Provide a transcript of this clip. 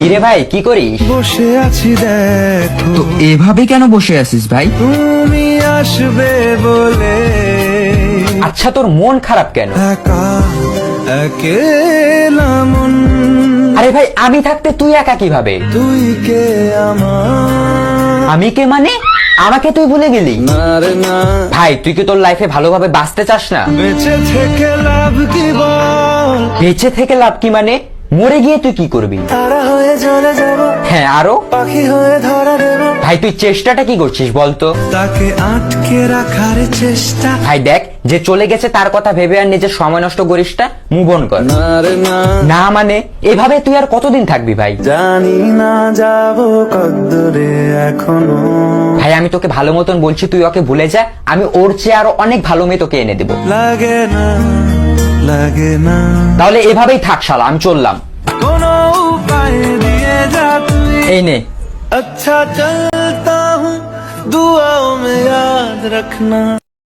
কিরে ভাই কি করিস? বসে আছি দেখো, তো এভাবে কেন বসে আছিস ভাই? তুমি আসবে বলে আচ্ছা তোর মন খারাপ কেন? একা একেলা মন, আরে ভাই আমি থাকতে তুই একা কিভাবে? তুই কে আমার? আমি কে মানে? আমাকে তুই ভুলে গেলি? না রে না, ভাই তুই কি তোর লাইফে ভালোভাবে বাঁচতে চাস না? বেঁচে থেকে লাভ কি বল? বেঁচে থেকে লাভ কি মানে? মরে গিয়ে তুই কি করবি? তারা হয়ে চলে যাব, হ্যাঁ আরো? পাখি হয়ে ধরা দেব, ভাই তুই চেষ্টাটা কি করছিস বলতো? তাকে আটকে রাখার চেষ্টা। ভাই দেখ, যে চলে গেছে তার কথা ভেবে আর নিজের সময় নষ্ট করিস না, মুভ অন কর। না রে না, না মানে এভাবে তুই আর কতদিন থাকবি ভাই? জানি না যাব কদ্দুরে এখনো। ভাই আমি তোকে ভালো মতন বলছি, তুই ওকে ভুলে যা। আমি ওর চেয়ে আরো অনেক ভালো মেয়ে তোকে এনে দেবো। লাগে না, লাগে না, তাহলে এভাবেই থাক শালা, আমি চললাম। কোনো উপায় দিয়ে যা তুই। এই নে। अच्छा चलता हूँ, दुआओं में याद रखना।